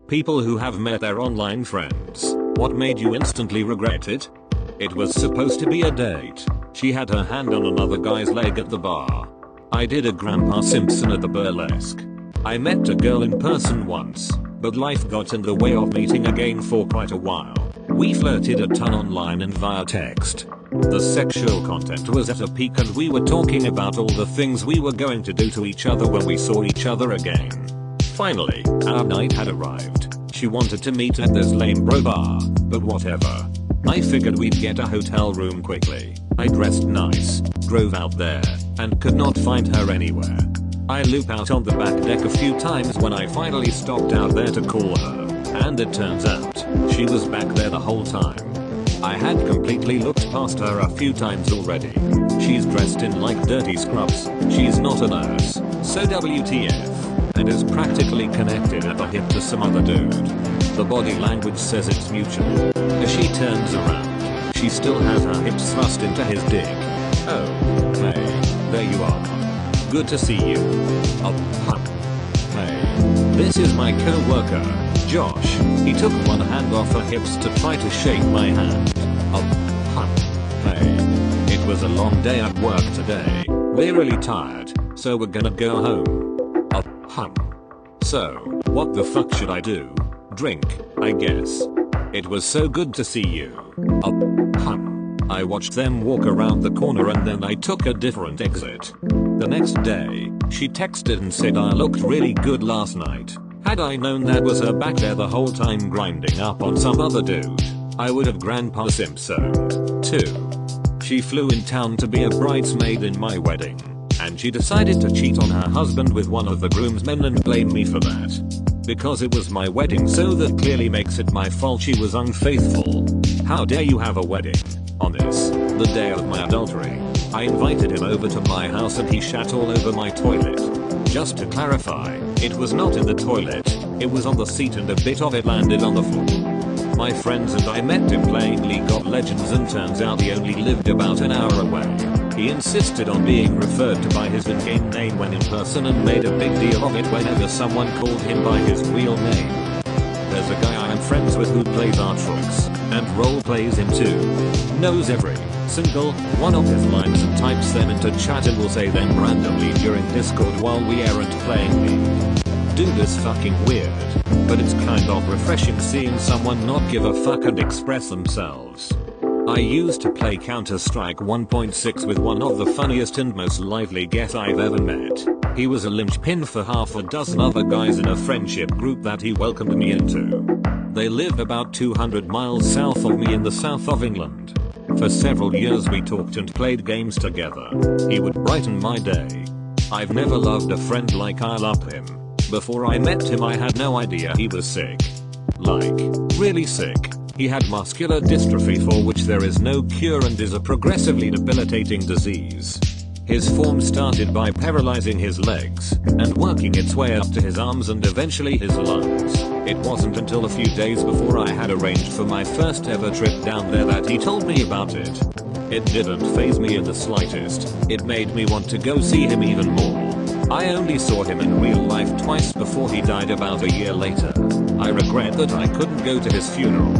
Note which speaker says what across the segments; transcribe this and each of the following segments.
Speaker 1: People who have met their online friends. What made you instantly regret it? It was supposed to be a date. She had her hand on another guy's leg at the bar. I did a Grandpa Simpson at the burlesque. I met a girl in person once, but life got in the way of meeting again for quite a while. We flirted a ton online and via text. The sexual content was at a peak and we were talking about all the things we were going to do to each other when we saw each other again. Finally, our night had arrived. She wanted to meet at this lame bro bar, but whatever. I figured we'd get a hotel room quickly. I dressed nice, drove out there, and could not find her anywhere. I loop out on the back deck a few times when I finally stopped out there to call her, and it turns out, she was back there the whole time. I had completely looked past her a few times already. She's dressed in like dirty scrubs, she's not a nurse, so WTF, and is practically connected at the hip to some other dude. The body language says it's mutual. As she turns around, she still has her hips thrust into his dick. Oh, hey, there you are. Good to see you. Hey, this is my co-worker, Josh. He took one hand off her hips to try to shake my hand. Hey, it was a long day at work today. We're really tired, so we're gonna go home. So, what the fuck should I do? Drink, I guess. It was so good to see you. I watched them walk around the corner and then I took a different exit. The next day, she texted and said I looked really good last night. Had I known that was her back there the whole time grinding up on some other dude, I would have Grandpa Simpson. 2. She flew in town to be a bridesmaid in my wedding, and she decided to cheat on her husband with one of the groomsmen and blame me for that. Because it was my wedding, so that clearly makes it my fault she was unfaithful. How dare you have a wedding on this, the day of my adultery. I invited him over to my house and he shat all over my toilet. Just to clarify, it was not in the toilet, it was on the seat and a bit of it landed on the floor. My friends and I met him playing League of Legends and turns out he only lived about an hour away. He insisted on being referred to by his in-game name when in person and made a big deal of it whenever someone called him by his real name. There's a guy I'm friends with who plays Artrox, and role plays him too. Knows every single one of his lines and types them into chat and will say them randomly during Discord while we aren't playing League. Dude is fucking weird, but it's kind of refreshing seeing someone not give a fuck and express themselves. I used to play Counter-Strike 1.6 with one of the funniest and most lively guys I've ever met. He was a linchpin for half a dozen other guys in a friendship group that he welcomed me into. They lived about 200 miles south of me in the south of England. For several years we talked and played games together. He would brighten my day. I've never loved a friend like I love him. Before I met him I had no idea he was sick. Like, really sick. He had muscular dystrophy for which there is no cure and is a progressively debilitating disease. His form started by paralyzing his legs and working its way up to his arms and eventually his lungs. It wasn't until a few days before I had arranged for my first ever trip down there that he told me about it. It didn't faze me in the slightest, it made me want to go see him even more. I only saw him in real life twice before he died about a year later. I regret that I couldn't go to his funeral.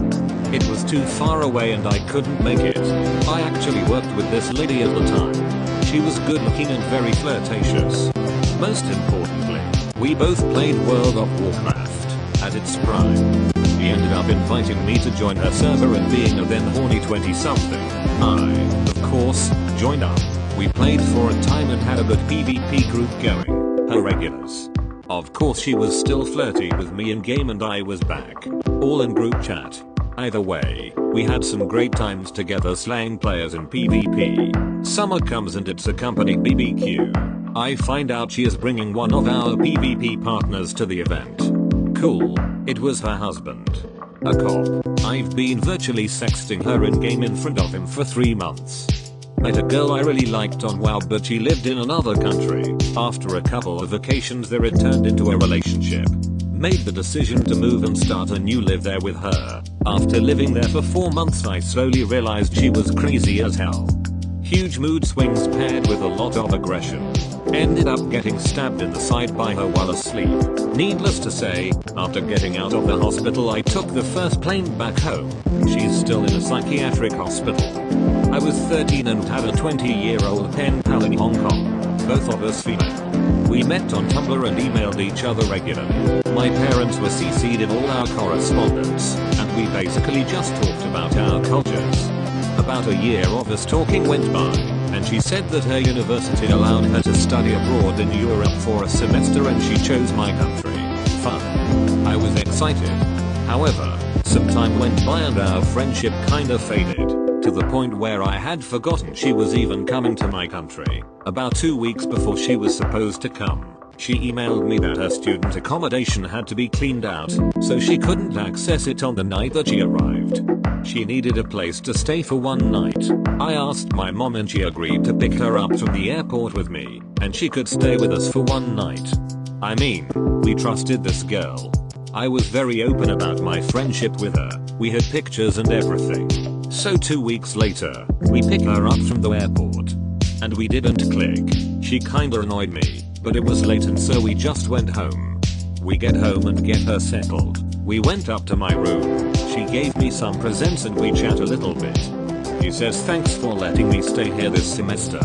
Speaker 1: It was too far away and I couldn't make it. I actually worked with this lady at the time. She was good looking and very flirtatious. Most importantly, we both played World of Warcraft at its prime. She ended up inviting me to join her server and being a then horny 20 something, I, of course, joined up. We played for a time and had a good PvP group going, her regulars. Of course she was still flirty with me in game and I was back, all in group chat. Either way, we had some great times together slaying players in PvP. Summer comes and it's a company BBQ. I find out she is bringing one of our PvP partners to the event. Cool, it was her husband. A cop. I've been virtually sexting her in game in front of him for 3 months. Met a girl I really liked on WoW but she lived in another country. After a couple of vacations there it turned into a relationship. Made the decision to move and start a new live there with her. After living there for 4 months I slowly realized she was crazy as hell. Huge mood swings paired with a lot of aggression. Ended up getting stabbed in the side by her while asleep. Needless to say, after getting out of the hospital I took the first plane back home. She's still in a psychiatric hospital. I was 13 and had a 20-year-old pen pal in Hong Kong. Both of us female. We met on Tumblr and emailed each other regularly. My parents were CC'd in all our correspondence, and we basically just talked about our cultures. About a year of us talking went by, and she said that her university allowed her to study abroad in Europe for a semester and she chose my country. Fun. I was excited. However, some time went by and our friendship kinda faded, to the point where I had forgotten she was even coming to my country. About 2 weeks before she was supposed to come, she emailed me that her student accommodation had to be cleaned out, so she couldn't access it on the night that she arrived. She needed a place to stay for one night. I asked my mom and she agreed to pick her up from the airport with me, and she could stay with us for one night. I mean, we trusted this girl. I was very open about my friendship with her, we had pictures and everything. So 2 weeks later, we pick her up from the airport. And we didn't click. She kinda annoyed me, but it was late and so we just went home. We get home and get her settled. We went up to my room. She gave me some presents and we chat a little bit. She says thanks for letting me stay here this semester.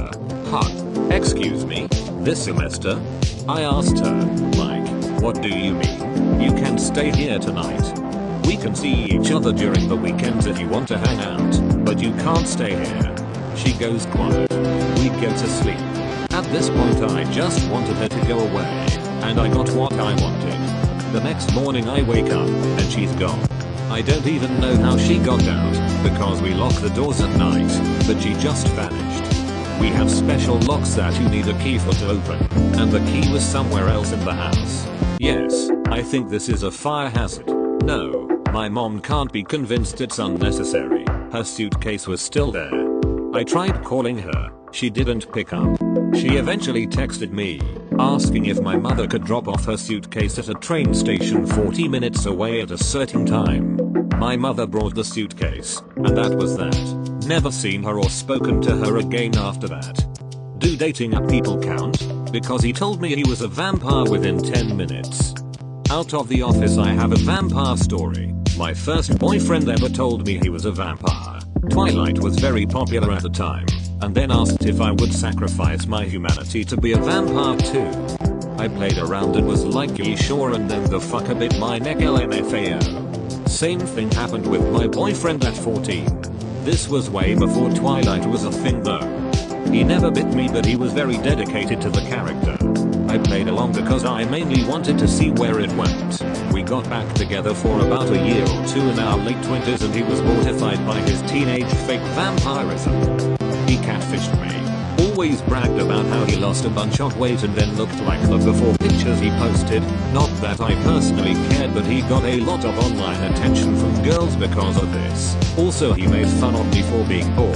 Speaker 1: Huh? Excuse me? This semester? I asked her, like, what do you mean? You can stay here tonight. We can see each other during the weekends if you want to hang out, but you can't stay here. She goes quiet. We go to sleep. At this point I just wanted her to go away, and I got what I wanted. The next morning I wake up, and she's gone. I don't even know how she got out, because we lock the doors at night, but she just vanished. We have special locks that you need a key for to open, and the key was somewhere else in the house. Yes, I think this is a fire hazard. No, my mom can't be convinced it's unnecessary. Her suitcase was still there. I tried calling her, she didn't pick up. She eventually texted me, asking if my mother could drop off her suitcase at a train station 40 minutes away at a certain time. My mother brought the suitcase, and that was that. Never seen her or spoken to her again after that. Do dating app people count? Because he told me he was a vampire within 10 minutes. Out of the office I have a vampire story. My first boyfriend ever told me he was a vampire. Twilight was very popular at the time, and then asked if I would sacrifice my humanity to be a vampire too. I played around and was like yeah sure, and then the fucker bit my neck LMFAO. Same thing happened with my boyfriend at 14. This was way before Twilight was a thing though. He never bit me but he was very dedicated to the character. I played along because I mainly wanted to see where it went. We got back together for about a year or two in our late 20s and he was mortified by his teenage fake vampirism. He catfished me. Always bragged about how he lost a bunch of weight and then looked like the before pictures he posted. Not that I personally cared, but he got a lot of online attention from girls because of this. Also he made fun of me for being poor.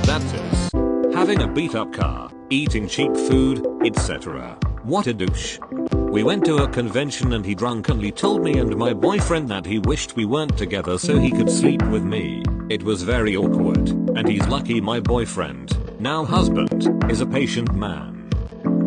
Speaker 1: That is, having a beat up car, eating cheap food, etc. What a douche. We went to a convention and he drunkenly told me and my boyfriend that he wished we weren't together so he could sleep with me. It was very awkward, and he's lucky my boyfriend, now husband, is a patient man.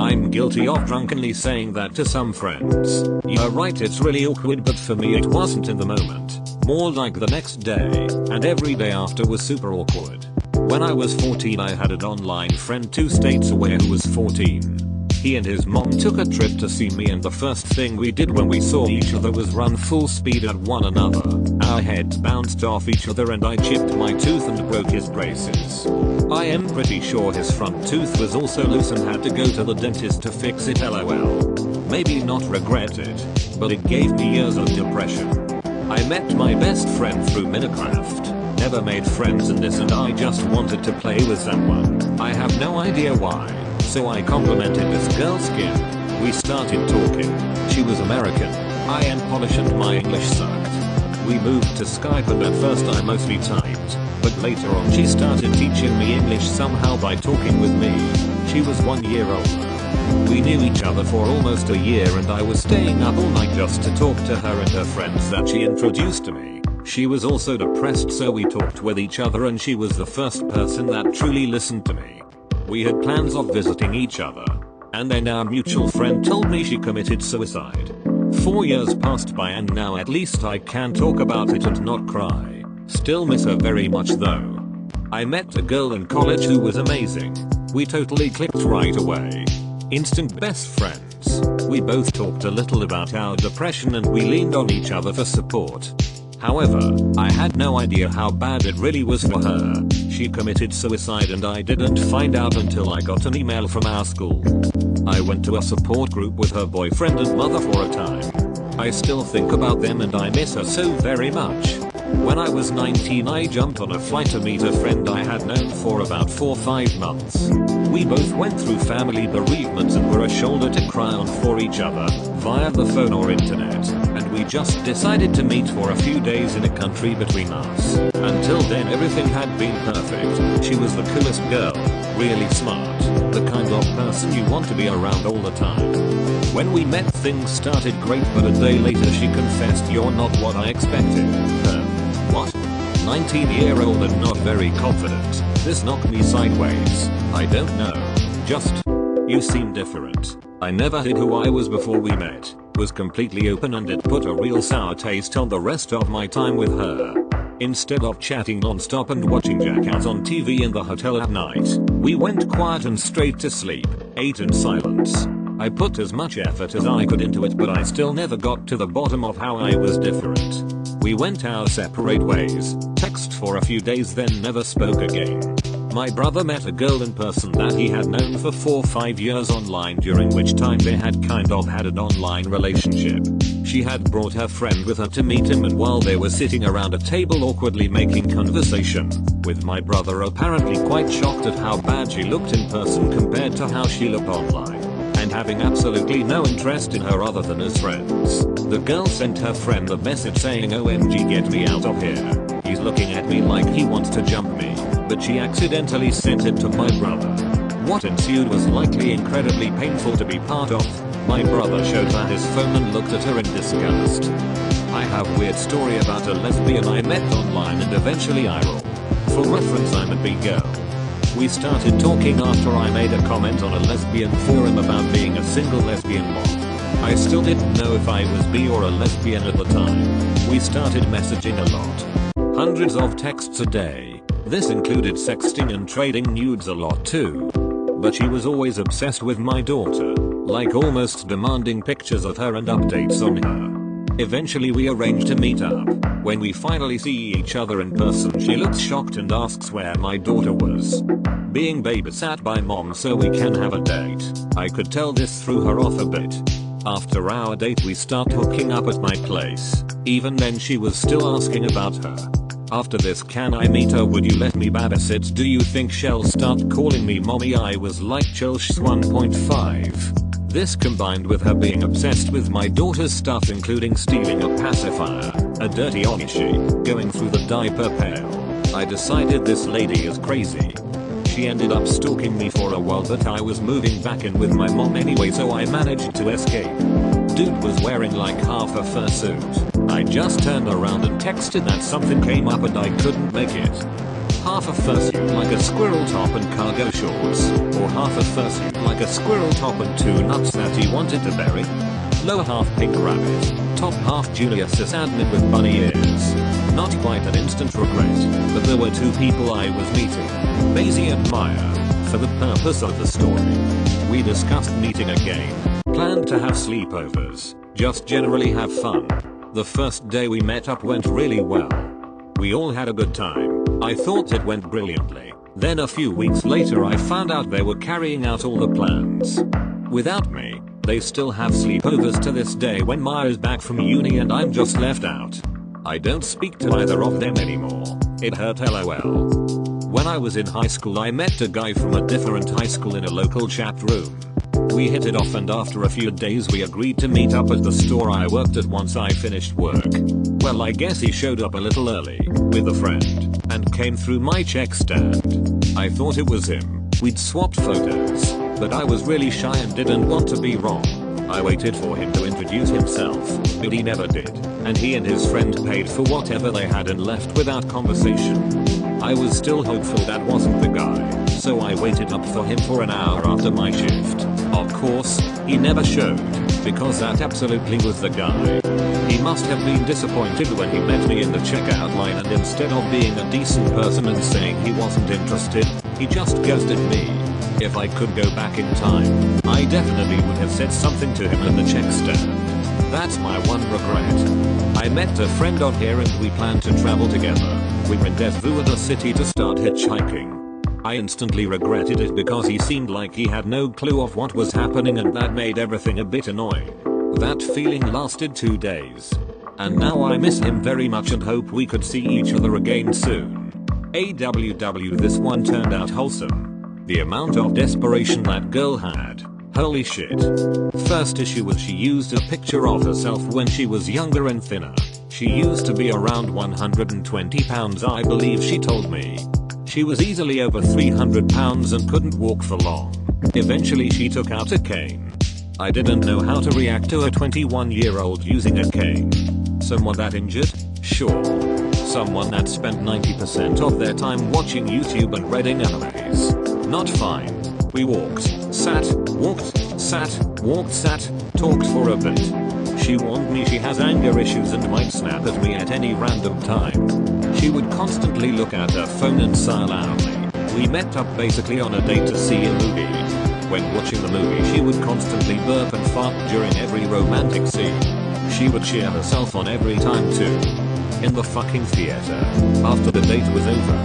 Speaker 1: I'm guilty of drunkenly saying that to some friends. You're right, it's really awkward, but for me it wasn't in the moment. More like the next day, and every day after was super awkward. When I was 14 I had an online friend 2 states away who was 14. He and his mom took a trip to see me and the first thing we did when we saw each other was run full speed at one another. Our heads bounced off each other and I chipped my tooth and broke his braces. I am pretty sure his front tooth was also loose and had to go to the dentist to fix it lol. Maybe not regret it, but it gave me years of depression. I met my best friend through Minecraft. Never made friends in this and I just wanted to play with someone. I have no idea why. So I complimented this girl's skin. We started talking. She was American. I am Polish and my English sucked. We moved to Skype and at first I mostly typed, but later on she started teaching me English somehow by talking with me. She was 1 year older. We knew each other for almost a year and I was staying up all night just to talk to her and her friends that she introduced to me. She was also depressed so we talked with each other and she was the first person that truly listened to me. We had plans of visiting each other. And then our mutual friend told me she committed suicide. 4 years passed by and now at least I can talk about it and not cry. Still miss her very much though. I met a girl in college who was amazing. We totally clicked right away. Instant best friends. We both talked a little about our depression and we leaned on each other for support. However, I had no idea how bad it really was for her. She committed suicide and I didn't find out until I got an email from our school. I went to a support group with her boyfriend and mother for a time. I still think about them and I miss her so very much. When I was 19 I jumped on a flight to meet a friend I had known for about 4-5 months. We both went through family bereavements and were a shoulder to cry on for each other, via the phone or internet, and we just decided to meet for a few days in a country between us. Until then everything had been perfect. She was the coolest girl, really smart, the kind of person you want to be around all the time. When we met things started great but a day later she confessed, "You're not what I expected." What? 19-year-old and not very confident. This knocked me sideways. I don't know. Just, you seem different. I never hid who I was before we met. Was completely open and it put a real sour taste on the rest of my time with her. Instead of chatting non-stop and watching Jackass on TV in the hotel at night, we went quiet and straight to sleep, ate in silence. I put as much effort as I could into it but I still never got to the bottom of how I was different. We went our separate ways, text for a few days then never spoke again. My brother met a girl in person that he had known for 4-5 years online, during which time they had kind of had an online relationship. She had brought her friend with her to meet him and while they were sitting around a table awkwardly making conversation, with my brother apparently quite shocked at how bad she looked in person compared to how she looked online, and having absolutely no interest in her other than as friends. The girl sent her friend a message saying, "OMG, get me out of here. He's looking at me like he wants to jump me," but she accidentally sent it to my brother. What ensued was likely incredibly painful to be part of. My brother showed her his phone and looked at her in disgust. I have a weird story about a lesbian I met online and eventually I rolled. For reference, I'm a bi girl. We started talking after I made a comment on a lesbian forum about being a single lesbian mom. I still didn't know if I was bi or a lesbian at the time. We started messaging a lot. Hundreds of texts a day. This included sexting and trading nudes a lot too. But she was always obsessed with my daughter, like almost demanding pictures of her and updates on her. Eventually we arranged to meet up. When we finally see each other in person she looks shocked and asks where my daughter was. Being babysat by mom so we can have a date. I could tell this threw her off a bit. After our date we start hooking up at my place. Even then she was still asking about her. After this, "Can I meet her? Would you let me babysit? Do you think she'll start calling me mommy?" I was like, chill, 1.5. This combined with her being obsessed with my daughter's stuff including stealing a pacifier, a dirty onishi, going through the diaper pail. I decided this lady is crazy. She ended up stalking me for a while but I was moving back in with my mom anyway so I managed to escape. Dude was wearing like half a fursuit. I just turned around and texted that something came up and I couldn't make it. Half a fursuit like a squirrel top and cargo shorts, or half a fursuit like a squirrel top and 2 nuts that he wanted to bury. Lower half pink rabbit, top half junior sysadmin with bunny ears. Not quite an instant regret, but there were 2 people I was meeting, Maisie and Maya, for the purpose of the story. We discussed meeting again, planned to have sleepovers, just generally have fun. The first day we met up went really well. We all had a good time. I thought it went brilliantly. Then a few weeks later I found out they were carrying out all the plans without me. They still have sleepovers to this day when Maya's back from uni and I'm just left out. I don't speak to either of them anymore. It hurt, lol. When I was in high school I met a guy from a different high school in a local chat room. We hit it off and after a few days we agreed to meet up at the store I worked at once I finished work. Well, I guess he showed up a little early, with a friend, and came through my check stand. I thought it was him. We'd swapped photos, but I was really shy and didn't want to be wrong. I waited for him to introduce himself, but he never did, and he and his friend paid for whatever they had and left without conversation. I was still hopeful that wasn't the guy, so I waited up for him for an hour after my shift. Of course, he never showed, because that absolutely was the guy. He must have been disappointed when he met me in the checkout line, and instead of being a decent person and saying he wasn't interested, he just ghosted me. If I could go back in time, I definitely would have said something to him at the check stand. That's my one regret. I met a friend on here and we planned to travel together. We rendezvous at a city to start hitchhiking. I instantly regretted it because he seemed like he had no clue of what was happening, and that made everything a bit annoying. That feeling lasted 2 days. And now I miss him very much and hope we could see each other again soon. AWW, this one turned out wholesome. The amount of desperation that girl had. Holy shit. First issue was she used a picture of herself when she was younger and thinner. She used to be around 120 pounds, I believe she told me. She was easily over 300 pounds and couldn't walk for long. Eventually she took out a cane. I didn't know how to react to a 21-year-old using a cane. Someone that injured? Sure. Someone that spent 90% of their time watching YouTube and reading animes? Not fine. We walked, sat, talked for a bit. She warned me she has anger issues and might snap at me at any random time. She would constantly look at her phone and sigh loudly. We met up basically on a date to see a movie. When watching the movie, she would constantly burp and fart during every romantic scene. She would cheer herself on every time too. In the fucking theater. After the date was over,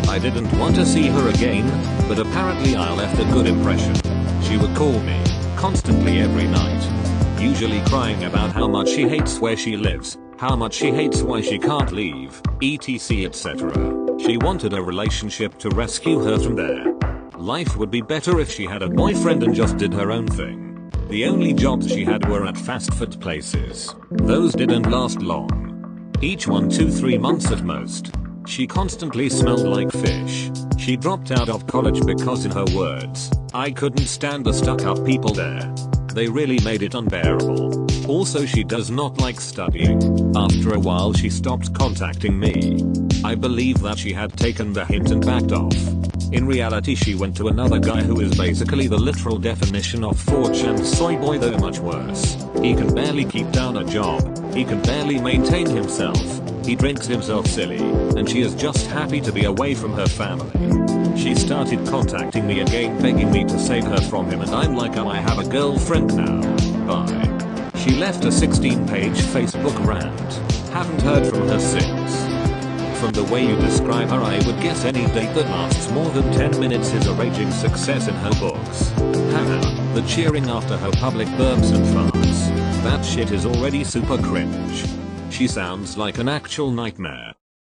Speaker 1: I didn't want to see her again, but apparently I left a good impression. She would call me constantly every night. Usually crying about how much she hates where she lives, how much she hates why she can't leave, etc, etc. She wanted a relationship to rescue her from there. Life would be better if she had a boyfriend and just did her own thing. The only jobs she had were at fast food places. Those didn't last long. Each one 2-3 months at most. She constantly smelled like fish. She dropped out of college because, in her words, I couldn't stand the stuck-up people there. They really made it unbearable. Also, she does not like studying. After a while she stopped contacting me. I believe that she had taken the hint and backed off. In reality she went to another guy who is basically the literal definition of 4chan soy boy, though much worse. He can barely keep down a job. He can barely maintain himself. He drinks himself silly, and she is just happy to be away from her family. She started contacting me again, begging me to save her from him, and I'm like, oh, I have a girlfriend now. Bye. She left a 16-page Facebook rant. Haven't heard from her since. From the way you describe her, I would guess any date that lasts more than 10 minutes is a raging success in her books. Haha, the cheering after her public burps and farts. That shit is already super cringe. She sounds like an actual nightmare.